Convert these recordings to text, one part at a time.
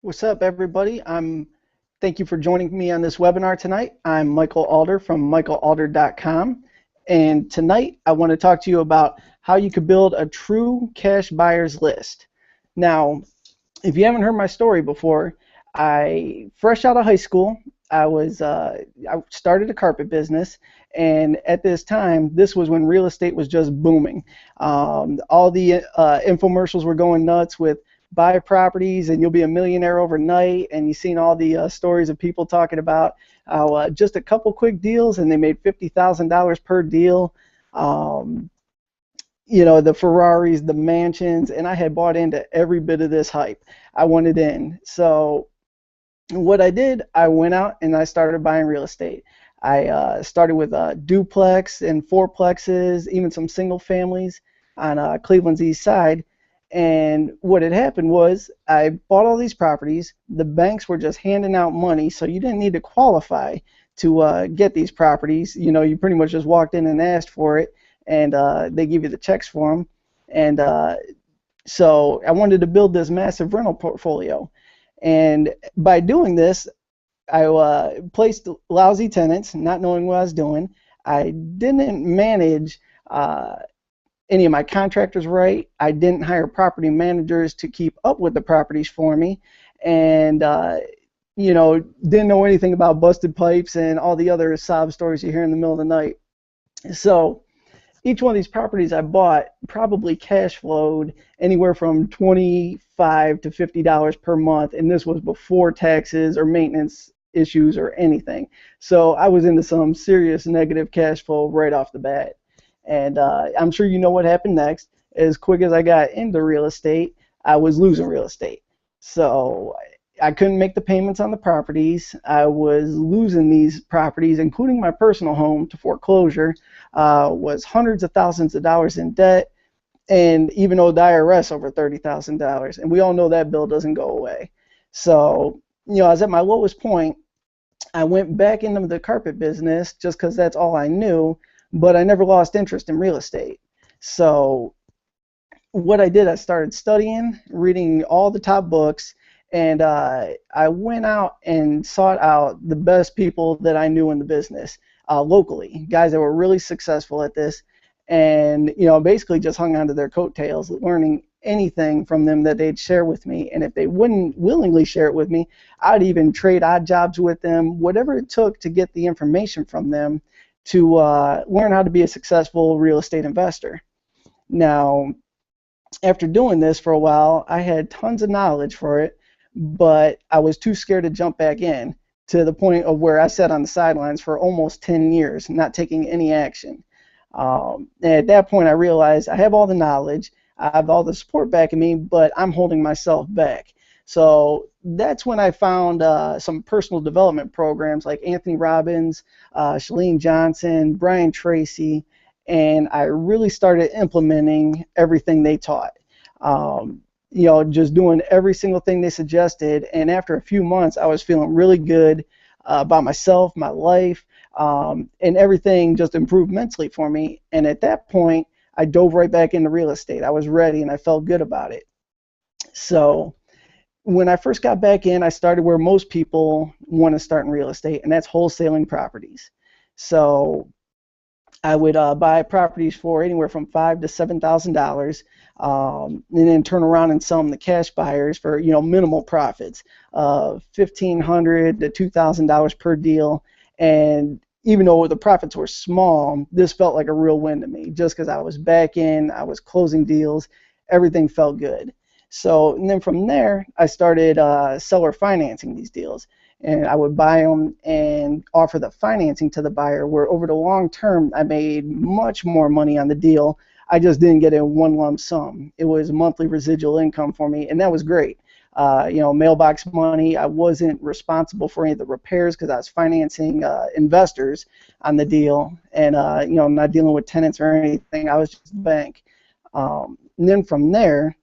What's up, everybody? Thank you for joining me on this webinar tonight. I'm Michael Alder from michaelalder.com, and tonight I want to talk to you about how you could build a true cash buyers list. Now, if you haven't heard my story before, fresh out of high school, I started a carpet business, and at this time, this was when real estate was just booming. All the infomercials were going nuts with buy properties and you'll be a millionaire overnight, and you've seen all the stories of people talking about how just a couple quick deals and they made $50,000 per deal. Um, the Ferraris, the mansions, and I had bought into every bit of this hype. I wanted in. So what I did, I went out and I started buying real estate. I started with duplex and fourplexes, even some single families on Cleveland's east side. And what had happened was I bought all these properties. The banks were just handing out money, so you didn't need to qualify to get these properties. You pretty much just walked in and asked for it, and they give you the checks for them. And so I wanted to build this massive rental portfolio. And by doing this, I placed lousy tenants, not knowing what I was doing. I didn't manage any of my contractors right. I didn't hire property managers to keep up with the properties for me. And, didn't know anything about busted pipes and all the other sob stories you hear in the middle of the night. So each one of these properties I bought probably cash flowed anywhere from $25 to $50 per month, and this was before taxes or maintenance issues or anything. So I was into some serious negative cash flow right off the bat. And I'm sure you know what happened next. As quick as I got into real estate, I was losing real estate. So I couldn't make the payments on the properties. I was losing these properties, including my personal home, to foreclosure. Was hundreds of thousands of dollars in debt, and even owed the IRS over $30,000. And we all know that bill doesn't go away. So, I was at my lowest point. I went back into the carpet business just because that's all I knew, but I never lost interest in real estate. So what I did, I started studying, reading all the top books, and I went out and sought out the best people that I knew in the business locally, guys that were really successful at this, and basically just hung onto their coattails, learning anything from them that they'd share with me. And if they wouldn't willingly share it with me, I'd even trade odd jobs with them, whatever it took to get the information from them to learn how to be a successful real estate investor. Now, after doing this for a while, I had tons of knowledge for it, but I was too scared to jump back in, to the point of where I sat on the sidelines for almost 10 years, not taking any action. And at that point, I realized I have all the knowledge, I have all the support backing me, but I'm holding myself back. So that's when I found some personal development programs like Anthony Robbins, Chalene Johnson, Brian Tracy, and I really started implementing everything they taught. Just doing every single thing they suggested, and after a few months, I was feeling really good about myself, my life, and everything just improved mentally for me. And at that point, I dove right back into real estate. I was ready, and I felt good about it. So when I first got back in, I started where most people want to start in real estate, and that's wholesaling properties. So I would buy properties for anywhere from $5,000 to $7,000, and then turn around and sell them to cash buyers for minimal profits of $1,500 to $2,000 per deal. And even though the profits were small, this felt like a real win to me, just because I was back in, I was closing deals, everything felt good. So, and then from there, I started seller financing these deals. And I would buy them and offer the financing to the buyer, where over the long term, I made much more money on the deal. I just didn't get it in one lump sum. It was monthly residual income for me, and that was great. Mailbox money. I wasn't responsible for any of the repairs because I was financing investors on the deal, and not dealing with tenants or anything. I was just the bank. And then from there,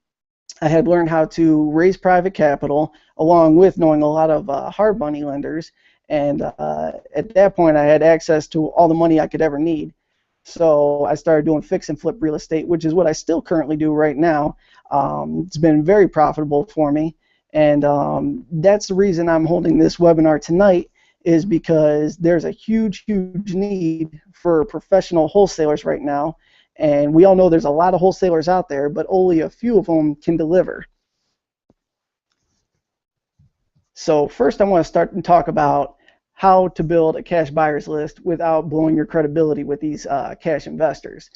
I had learned how to raise private capital, along with knowing a lot of hard money lenders. And at that point, I had access to all the money I could ever need. So I started doing fix and flip real estate, which is what I still currently do right now. It's been very profitable for me. And that's the reason I'm holding this webinar tonight, is because there's a huge need for professional wholesalers right now. And we all know there's a lot of wholesalers out there, but only a few of them can deliver. So first I want to start and talk about how to build a cash buyers list without blowing your credibility with these cash investors.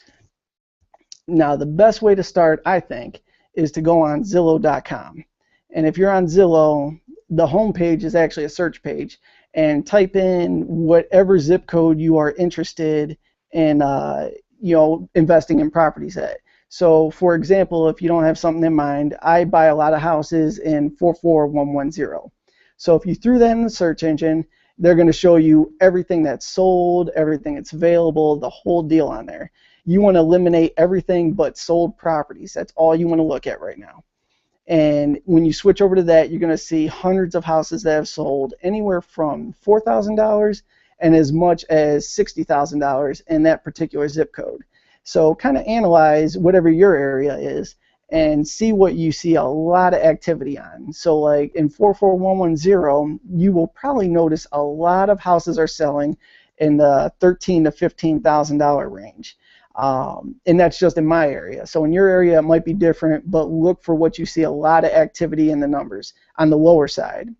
Now, the best way to start, I think, is to go on Zillow.com. And if you're on Zillow, the home page is actually a search page, and type in whatever zip code you are interested in investing in properties at. So for example, if you don't have something in mind, I buy a lot of houses in 44110. So if you threw that in the search engine, they're going to show you everything that's sold, everything that's available, the whole deal on there. You want to eliminate everything but sold properties. That's all you want to look at right now. And when you switch over to that, you're going to see hundreds of houses that have sold, anywhere from $4,000 and as much as $60,000 in that particular zip code. So kind of analyze whatever your area is and see what you see a lot of activity on. So like in 44110, you will probably notice a lot of houses are selling in the $13,000 to $15,000 range. And that's just in my area. So in your area it might be different, but look for what you see a lot of activity in the numbers on the lower side.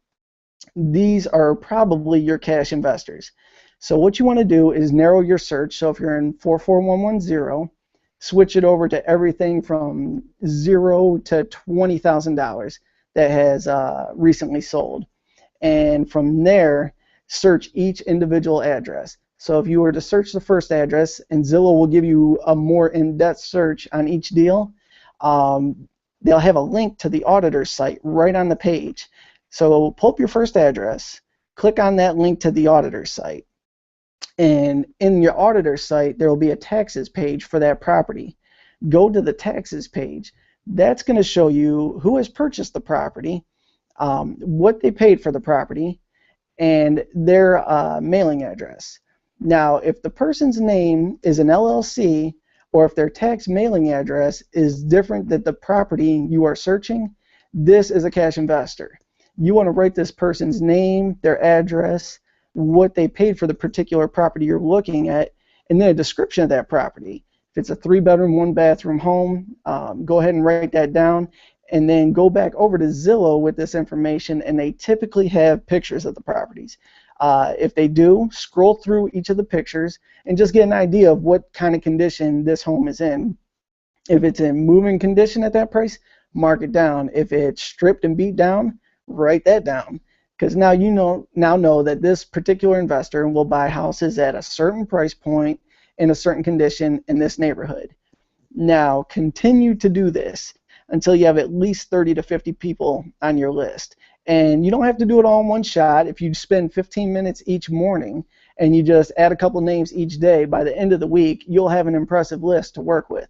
These are probably your cash investors. So what you want to do is narrow your search. So if you're in 44110, switch it over to everything from $0 to $20,000 that has recently sold. And from there, search each individual address. So if you were to search the first address, and Zillow will give you a more in-depth search on each deal, they'll have a link to the auditor's site right on the page. So pull up your first address, click on that link to the auditor's site, and in your auditor's site there will be a taxes page for that property. Go to the taxes page. That's going to show you who has purchased the property, what they paid for the property, and their mailing address. Now, if the person's name is an LLC, or if their tax mailing address is different than the property you are searching, this is a cash investor. You want to write this person's name, their address, what they paid for the particular property you're looking at, and then a description of that property. If it's a 3-bedroom, 1-bathroom home, go ahead and write that down, and then go back over to Zillow with this information, and they typically have pictures of the properties. If they do, scroll through each of the pictures and just get an idea of what kind of condition this home is in. If it's in moving condition at that price, mark it down. If it's stripped and beat down, write that down. Because now you know that this particular investor will buy houses at a certain price point in a certain condition in this neighborhood. Now continue to do this until you have at least 30 to 50 people on your list. And you don't have to do it all in one shot. If you spend 15 minutes each morning and you just add a couple names each day, by the end of the week, you'll have an impressive list to work with.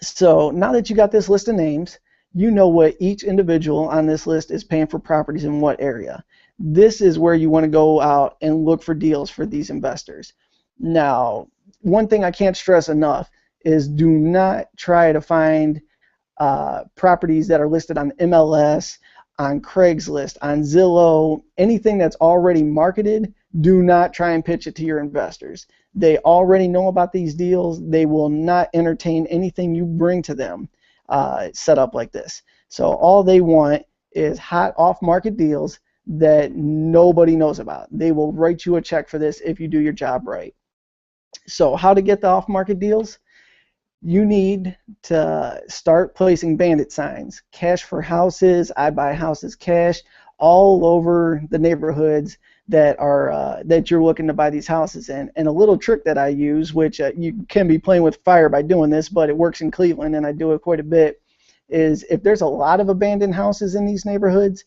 So now that you got this list of names, you know what each individual on this list is paying for properties in what area. This is where you want to go out and look for deals for these investors. Now, one thing I can't stress enough is do not try to find properties that are listed on MLS, on Craigslist, on Zillow, anything that's already marketed. Do not try and pitch it to your investors. They already know about these deals. They will not entertain anything you bring to them set up like this. So all they want is hot off-market deals that nobody knows about. They will write you a check for this if you do your job right. So how to get the off-market deals? You need to start placing bandit signs, cash for houses, I buy houses cash, all over the neighborhoods that are that you're looking to buy these houses in. And a little trick that I use, which you can be playing with fire by doing this, but it works in Cleveland and I do it quite a bit, is if there's a lot of abandoned houses in these neighborhoods,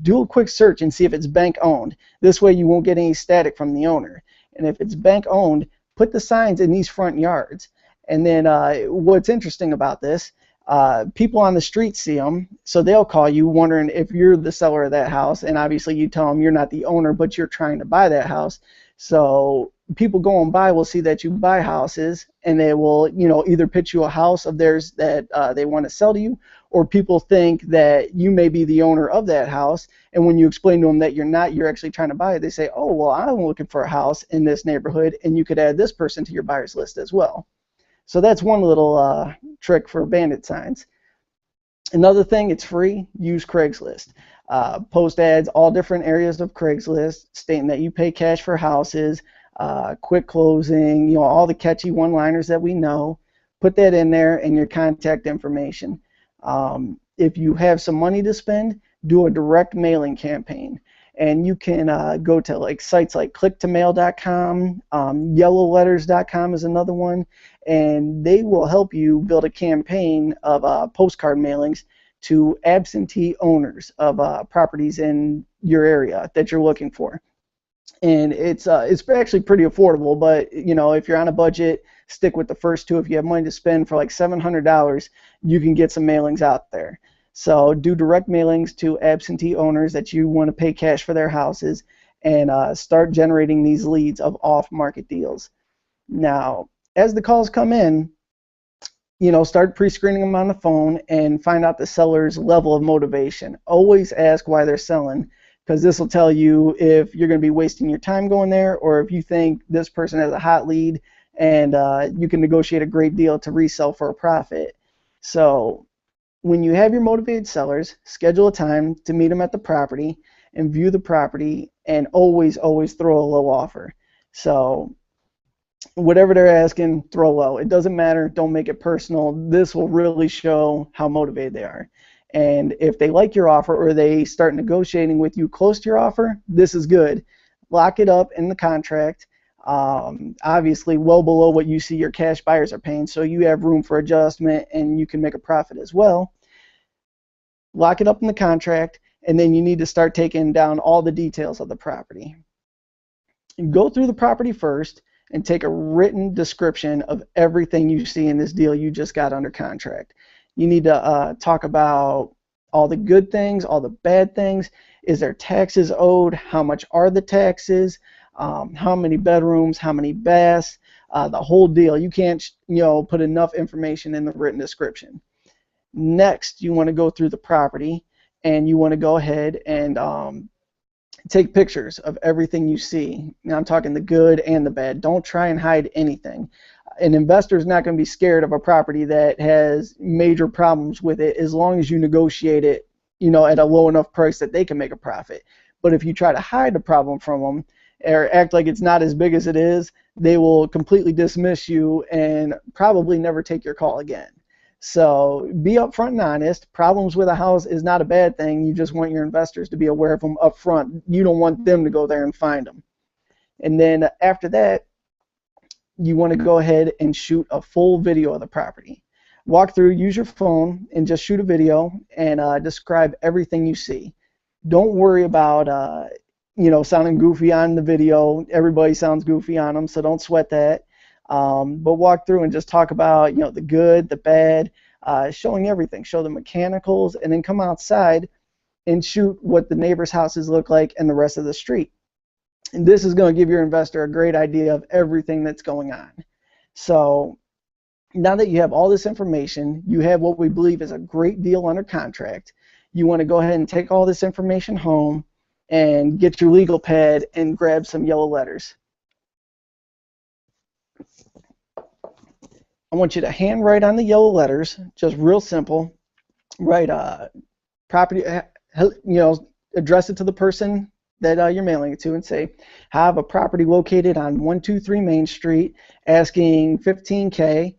do a quick search and see if it's bank owned. This way you won't get any static from the owner. And if it's bank owned, put the signs in these front yards. And then what's interesting about this, people on the street see them, so they'll call you wondering if you're the seller of that house, and obviously you tell them you're not the owner, but you're trying to buy that house. So people going by will see that you buy houses, and they will, either pitch you a house of theirs that they want to sell to you, or people think that you may be the owner of that house, and when you explain to them that you're not, you're actually trying to buy it, they say, oh, well, I'm looking for a house in this neighborhood, and you could add this person to your buyer's list as well. So that's one little trick for bandit signs. Another thing, it's free. Use Craigslist. Post ads all different areas of Craigslist stating that you pay cash for houses, quick closing, all the catchy one-liners that we know. Put that in there and your contact information. If you have some money to spend, do a direct mailing campaign. And you can go to like sites like clicktomail.com, yellowletters.com is another one, and they will help you build a campaign of postcard mailings to absentee owners of properties in your area that you're looking for. And it's actually pretty affordable, but if you're on a budget, stick with the first two. If you have money to spend, for like $700, you can get some mailings out there. So do direct mailings to absentee owners that you want to pay cash for their houses, and start generating these leads of off-market deals. Now, as the calls come in, start pre-screening them on the phone and find out the seller's level of motivation. Always ask why they're selling, because this will tell you if you're going to be wasting your time going there, or if you think this person has a hot lead and you can negotiate a great deal to resell for a profit. So when you have your motivated sellers, schedule a time to meet them at the property and view the property, and always throw a low offer. So whatever they're asking, throw low. It doesn't matter. Don't make it personal. This will really show how motivated they are. And if they like your offer, or they start negotiating with you close to your offer, this is good. Lock it up in the contract. Obviously well below what you see your cash buyers are paying, so you have room for adjustment and you can make a profit as well. Lock it up in the contract, and then you need to start taking down all the details of the property. Go through the property first and take a written description of everything you see in this deal you just got under contract. You need to talk about all the good things, all the bad things. Is there taxes owed? How much are the taxes? How many bedrooms? How many baths? The whole deal. You can't, put enough information in the written description. Next, you want to go through the property, and you want to go ahead and take pictures of everything you see. Now, I'm talking the good and the bad. Don't try and hide anything. An investor is not going to be scared of a property that has major problems with it, as long as you negotiate it, at a low enough price that they can make a profit. But if you try to hide the problem from them, or act like it's not as big as it is, they will completely dismiss you and probably never take your call again. So be upfront and honest. Problems with a house is not a bad thing. You just want your investors to be aware of them up front. You don't want them to go there and find them. And then after that, you want to go ahead and shoot a full video of the property. Walk through, use your phone, and just shoot a video and describe everything you see. Don't worry about sounding goofy on the video. Everybody sounds goofy on them, so don't sweat that. But walk through and just talk about the good, the bad, showing everything. Show the mechanicals, and then come outside and shoot what the neighbors' houses look like and the rest of the street. And this is going to give your investor a great idea of everything that's going on. So now that you have all this information, you have what we believe is a great deal under contract. You want to go ahead and take all this information home and get your legal pad and grab some yellow letters. I want you to handwrite on the yellow letters, just real simple. Write property, address it to the person that you're mailing it to, and say, have a property located on 123 Main Street, asking $15K,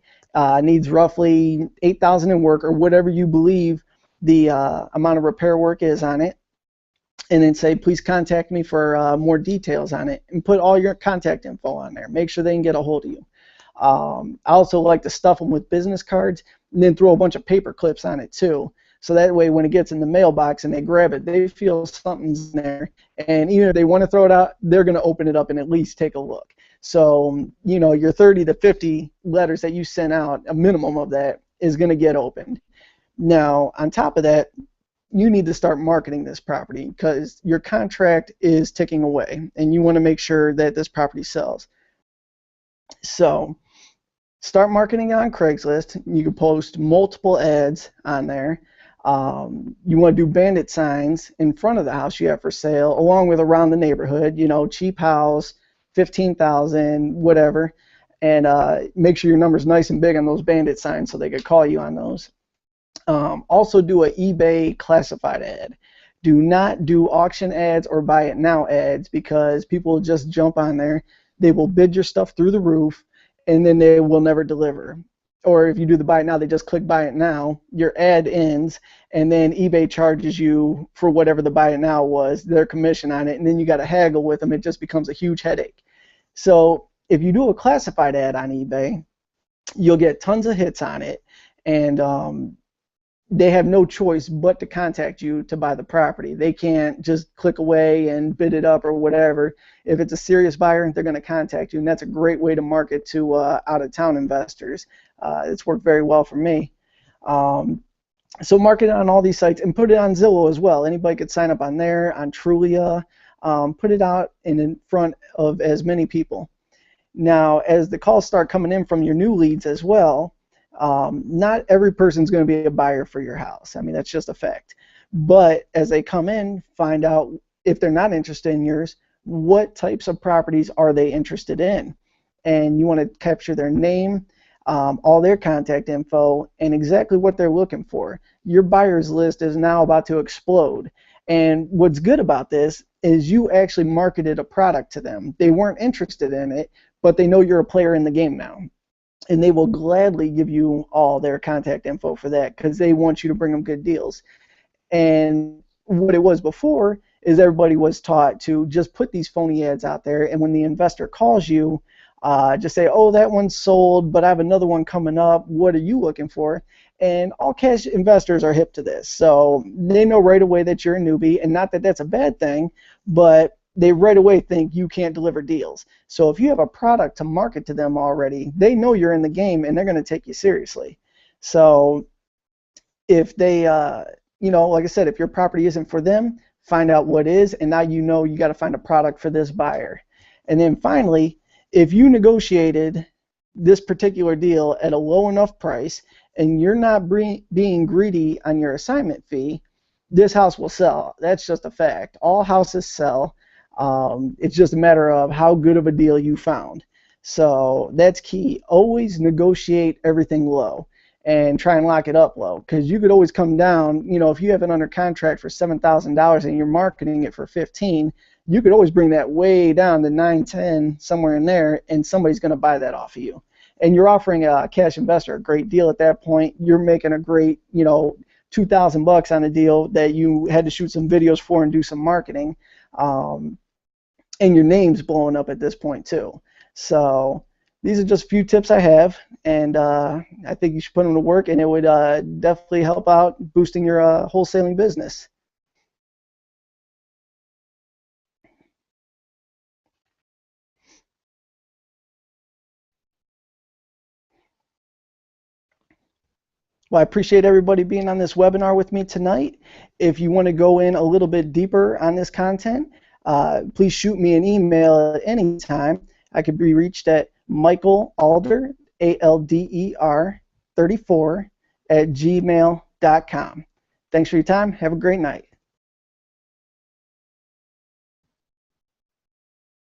needs roughly $8,000 in work, or whatever you believe the amount of repair work is on it. And then say, please contact me for more details on it, and put all your contact info on there. Make sure they can get a hold of you. I also like to stuff them with business cards, and then throw a bunch of paper clips on it too. So that way when it gets in the mailbox and they grab it, they feel something's in there. And even if they want to throw it out, they're going to open it up and at least take a look. So, your 30 to 50 letters that you sent out, a minimum of that, is going to get opened. Now, on top of that, you need to start marketing this property, because your contract is ticking away and you want to make sure that this property sells. So start marketing on Craigslist. You can post multiple ads on there. You want to do bandit signs in front of the house you have for sale, along with around the neighborhood, cheap house, 15,000, whatever, and make sure your number's nice and big on those bandit signs so they could call you on those. Also do an eBay classified ad. Do not do auction ads or buy it now ads, because people will just jump on there. They will bid your stuff through the roof, and then they will never deliver. Or if you do the buy it now, they just click buy it now, your ad ends, and then eBay charges you for whatever the buy it now was, their commission on it, and then you got to haggle with them. It just becomes a huge headache. So if you do a classified ad on eBay, you'll get tons of hits on it, and they have no choice but to contact you to buy the property. They can't just click away and bid it up or whatever. If it's a serious buyer, they're going to contact you, and that's a great way to market to out-of-town investors. It's worked very well for me. So market it on all these sites and put it on Zillow as well. Anybody could sign up on there, on Trulia. Put it out in front of as many people. Now, as the calls start coming in from your new leads as well, not every person's going to be a buyer for your house. I mean, that's just a fact. But as they come in, find out, if they're not interested in yours, what types of properties are they interested in? And you want to capture their name, all their contact info, and exactly what they're looking for. Your buyers list is now about to explode. And what's good about this is you actually marketed a product to them. They weren't interested in it, but they know you're a player in the game now. And they will gladly give you all their contact info for that, because they want you to bring them good deals. And what it was before is everybody was taught to just put these phony ads out there, and when the investor calls you, just say, oh, that one's sold, but I have another one coming up. What are you looking for? And all cash investors are hip to this. So they know right away that you're a newbie, and not that that's a bad thing, but they right away think you can't deliver deals. So if you have a product to market to them already, they know you're in the game, and they're going to take you seriously. So if they, like I said, if your property isn't for them, find out what is, and now you got to find a product for this buyer. And then finally, if you negotiated this particular deal at a low enough price and you're not being greedy on your assignment fee, this house will sell. That's just a fact. All houses sell. It's just a matter of how good of a deal you found. So that's key. Always negotiate everything low and try and lock it up low, because you could always come down. If you have it under contract for $7,000 and you're marketing it for $15,000, you could always bring that way down to $9,000, $10,000, somewhere in there, and somebody's going to buy that off of you. And you're offering a cash investor a great deal at that point. You're making a great, $2,000 on a deal that you had to shoot some videos for and do some marketing. And your name's blowing up at this point too. So these are just a few tips I have, and I think you should put them to work, and it would definitely help out boosting your wholesaling business. Well, I appreciate everybody being on this webinar with me tonight. If you want to go in a little bit deeper on this content, please shoot me an email at any time. I could be reached at Michael Alder, ALDER 34 @gmail.com. Thanks for your time. Have a great night.